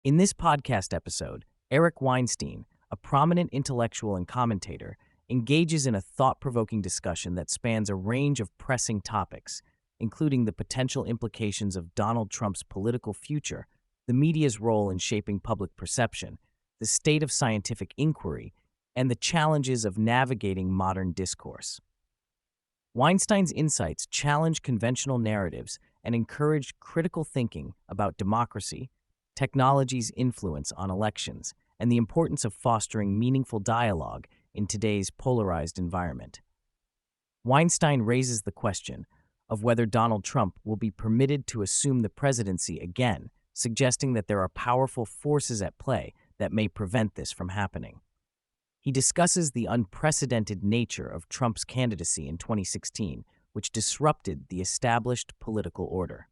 In this podcast episode, Eric Weinstein, a prominent intellectual and commentator, engages in a thought-provoking discussion that spans a range of pressing topics, including the potential implications of Donald Trump's political future, the media's role in shaping public perception, the state of scientific inquiry, and the challenges of navigating modern discourse. Weinstein's insights challenge conventional narratives and encourage critical thinking about democracy, technology's influence on elections, and the importance of fostering meaningful dialogue in today's polarized environment. Weinstein raises the question of whether Donald Trump will be permitted to assume the presidency again, suggesting that there are powerful forces at play that may prevent this from happening. He discusses the unprecedented nature of Trump's candidacy in 2016, which disrupted the established political order.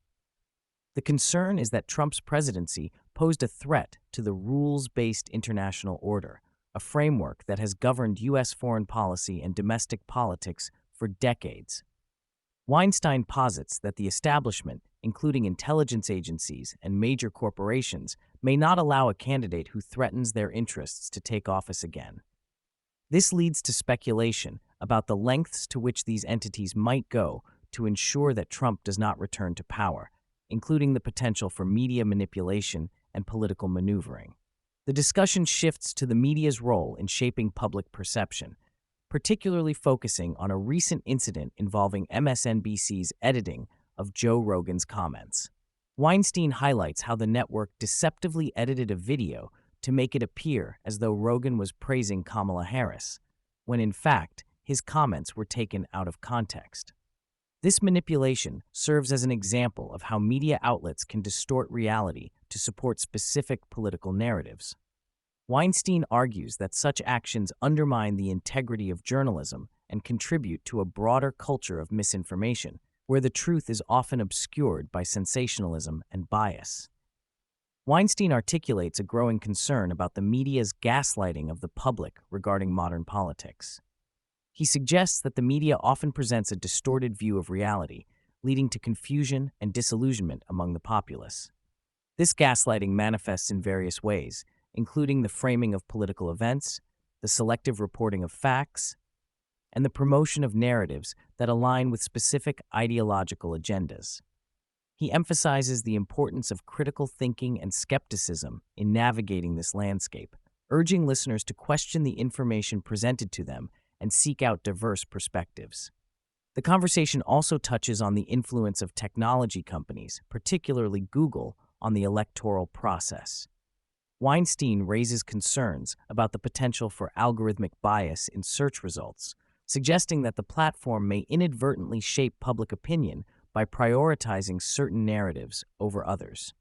The concern is that Trump's presidency posed a threat to the rules-based international order, a framework that has governed U.S. foreign policy and domestic politics for decades. Weinstein posits that the establishment, including intelligence agencies and major corporations, may not allow a candidate who threatens their interests to take office again. This leads to speculation about the lengths to which these entities might go to ensure that Trump does not return to power, including the potential for media manipulation and political maneuvering. The discussion shifts to the media's role in shaping public perception, particularly focusing on a recent incident involving MSNBC's editing of Joe Rogan's comments. Weinstein highlights how the network deceptively edited a video to make it appear as though Rogan was praising Kamala Harris, when in fact his comments were taken out of context. This manipulation serves as an example of how media outlets can distort reality to support specific political narratives. Weinstein argues that such actions undermine the integrity of journalism and contribute to a broader culture of misinformation, where the truth is often obscured by sensationalism and bias. Weinstein articulates a growing concern about the media's gaslighting of the public regarding modern politics. He suggests that the media often presents a distorted view of reality, leading to confusion and disillusionment among the populace. This gaslighting manifests in various ways, including the framing of political events, the selective reporting of facts, and the promotion of narratives that align with specific ideological agendas. He emphasizes the importance of critical thinking and skepticism in navigating this landscape, urging listeners to question the information presented to them and seek out diverse perspectives. The conversation also touches on the influence of technology companies, particularly Google, on the electoral process. Weinstein raises concerns about the potential for algorithmic bias in search results, suggesting that the platform may inadvertently shape public opinion by prioritizing certain narratives over others.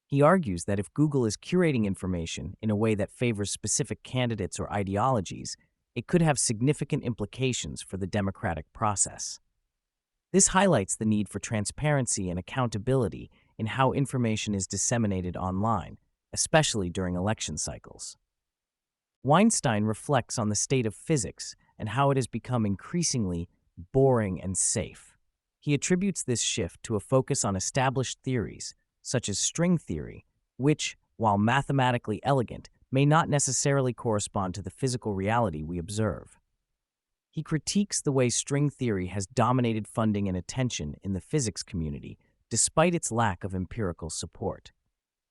He argues that if Google is curating information in a way that favors specific candidates or ideologies, it could have significant implications for the democratic process. This highlights the need for transparency and accountability in how information is disseminated online, especially during election cycles. Weinstein reflects on the state of physics and how it has become increasingly boring and safe. He attributes this shift to a focus on established theories, such as string theory, which, while mathematically elegant, may not necessarily correspond to the physical reality we observe. He critiques the way string theory has dominated funding and attention in the physics community, despite its lack of empirical support.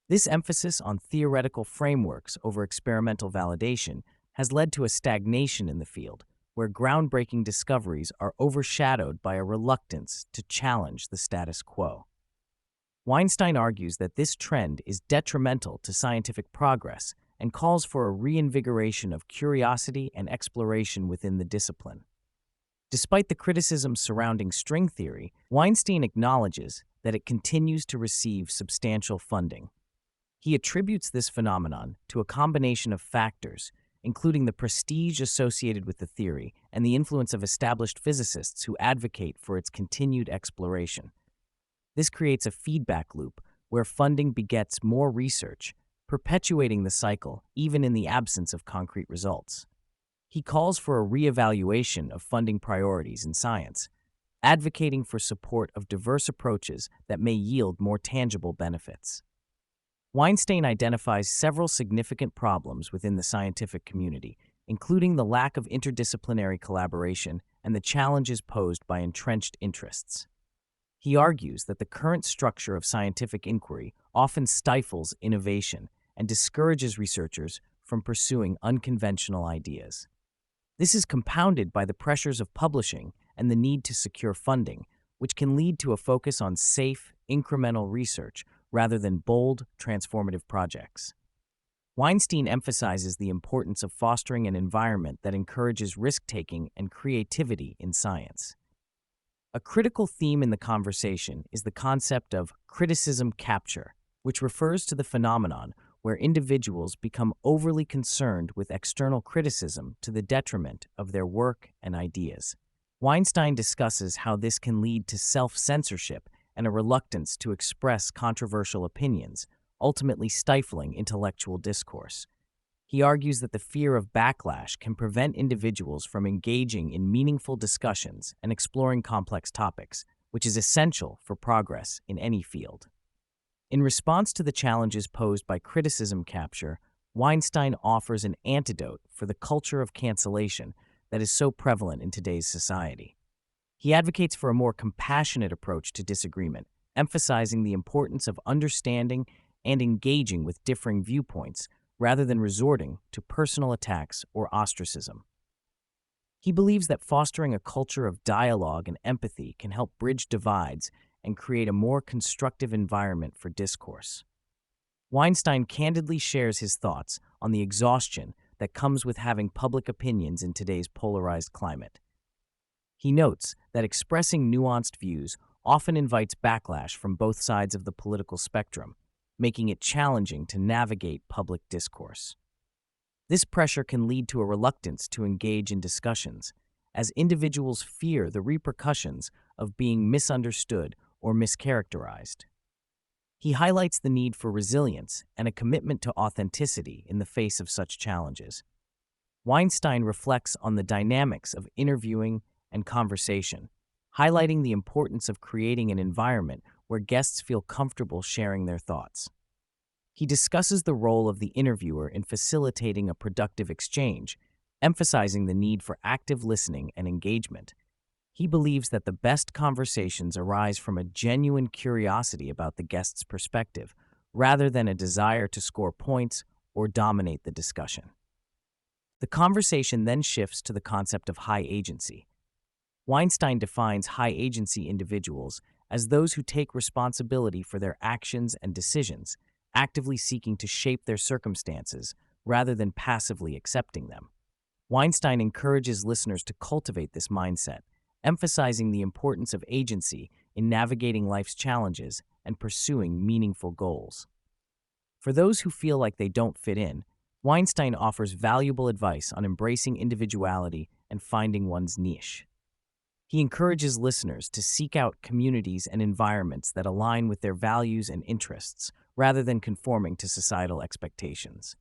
This emphasis on theoretical frameworks over experimental validation has led to a stagnation in the field, where groundbreaking discoveries are overshadowed by a reluctance to challenge the status quo. Weinstein argues that this trend is detrimental to scientific progress and calls for a reinvigoration of curiosity and exploration within the discipline. Despite the criticism surrounding string theory, Weinstein acknowledges that it continues to receive substantial funding. He attributes this phenomenon to a combination of factors, including the prestige associated with the theory and the influence of established physicists who advocate for its continued exploration. This creates a feedback loop where funding begets more research, perpetuating the cycle even in the absence of concrete results. He calls for a reevaluation of funding priorities in science, advocating for support of diverse approaches that may yield more tangible benefits. Weinstein identifies several significant problems within the scientific community, including the lack of interdisciplinary collaboration and the challenges posed by entrenched interests. He argues that the current structure of scientific inquiry often stifles innovation and discourages researchers from pursuing unconventional ideas. This is compounded by the pressures of publishing and the need to secure funding, which can lead to a focus on safe, incremental research rather than bold, transformative projects. Weinstein emphasizes the importance of fostering an environment that encourages risk-taking and creativity in science. A critical theme in the conversation is the concept of criticism capture, which refers to the phenomenon where individuals become overly concerned with external criticism to the detriment of their work and ideas. Weinstein discusses how this can lead to self-censorship and a reluctance to express controversial opinions, ultimately stifling intellectual discourse. He argues that the fear of backlash can prevent individuals from engaging in meaningful discussions and exploring complex topics, which is essential for progress in any field. In response to the challenges posed by criticism capture, Weinstein offers an antidote for the culture of cancellation that is so prevalent in today's society. He advocates for a more compassionate approach to disagreement, emphasizing the importance of understanding and engaging with differing viewpoints rather than resorting to personal attacks or ostracism. He believes that fostering a culture of dialogue and empathy can help bridge divides and create a more constructive environment for discourse. Weinstein candidly shares his thoughts on the exhaustion that comes with having public opinions in today's polarized climate. He notes that expressing nuanced views often invites backlash from both sides of the political spectrum, making it challenging to navigate public discourse. This pressure can lead to a reluctance to engage in discussions, as individuals fear the repercussions of being misunderstood or mischaracterized. He highlights the need for resilience and a commitment to authenticity in the face of such challenges. Weinstein reflects on the dynamics of interviewing and conversation, highlighting the importance of creating an environment where guests feel comfortable sharing their thoughts. He discusses the role of the interviewer in facilitating a productive exchange, emphasizing the need for active listening and engagement. He believes that the best conversations arise from a genuine curiosity about the guest's perspective, rather than a desire to score points or dominate the discussion. The conversation then shifts to the concept of high agency. Weinstein defines high-agency individuals as those who take responsibility for their actions and decisions, actively seeking to shape their circumstances rather than passively accepting them. Weinstein encourages listeners to cultivate this mindset, emphasizing the importance of agency in navigating life's challenges and pursuing meaningful goals. For those who feel like they don't fit in, Weinstein offers valuable advice on embracing individuality and finding one's niche. He encourages listeners to seek out communities and environments that align with their values and interests, rather than conforming to societal expectations.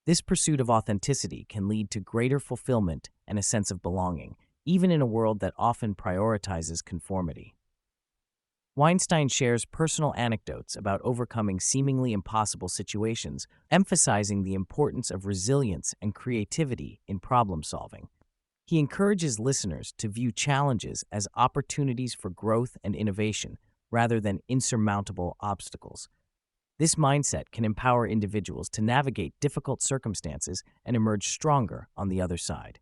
This pursuit of authenticity can lead to greater fulfillment and a sense of belonging, even in a world that often prioritizes conformity. Weinstein shares personal anecdotes about overcoming seemingly impossible situations, emphasizing the importance of resilience and creativity in problem-solving. He encourages listeners to view challenges as opportunities for growth and innovation, rather than insurmountable obstacles. This mindset can empower individuals to navigate difficult circumstances and emerge stronger on the other side.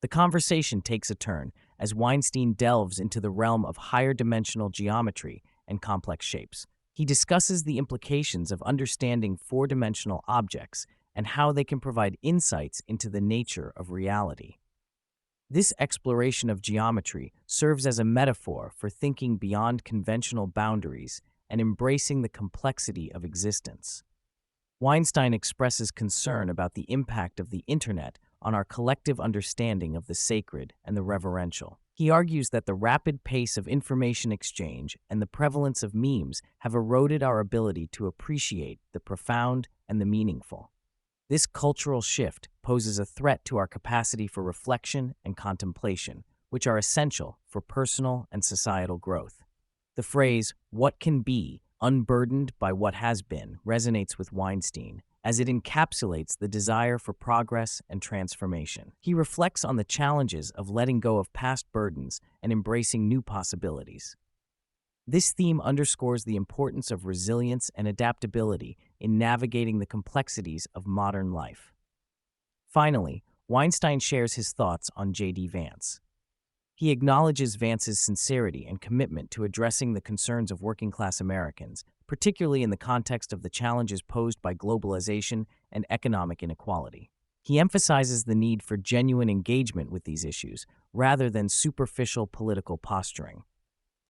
The conversation takes a turn as Weinstein delves into the realm of higher dimensional geometry and complex shapes. He discusses the implications of understanding four-dimensional objects and how they can provide insights into the nature of reality. This exploration of geometry serves as a metaphor for thinking beyond conventional boundaries and embracing the complexity of existence. Weinstein expresses concern about the impact of the internet on our collective understanding of the sacred and the reverential. He argues that the rapid pace of information exchange and the prevalence of memes have eroded our ability to appreciate the profound and the meaningful. This cultural shift poses a threat to our capacity for reflection and contemplation, which are essential for personal and societal growth. The phrase, "what can be," Unburdened by What Has Been resonates with Weinstein, as it encapsulates the desire for progress and transformation. He reflects on the challenges of letting go of past burdens and embracing new possibilities. This theme underscores the importance of resilience and adaptability in navigating the complexities of modern life. Finally, Weinstein shares his thoughts on JD Vance. He acknowledges Vance's sincerity and commitment to addressing the concerns of working-class Americans, particularly in the context of the challenges posed by globalization and economic inequality. He emphasizes the need for genuine engagement with these issues, rather than superficial political posturing.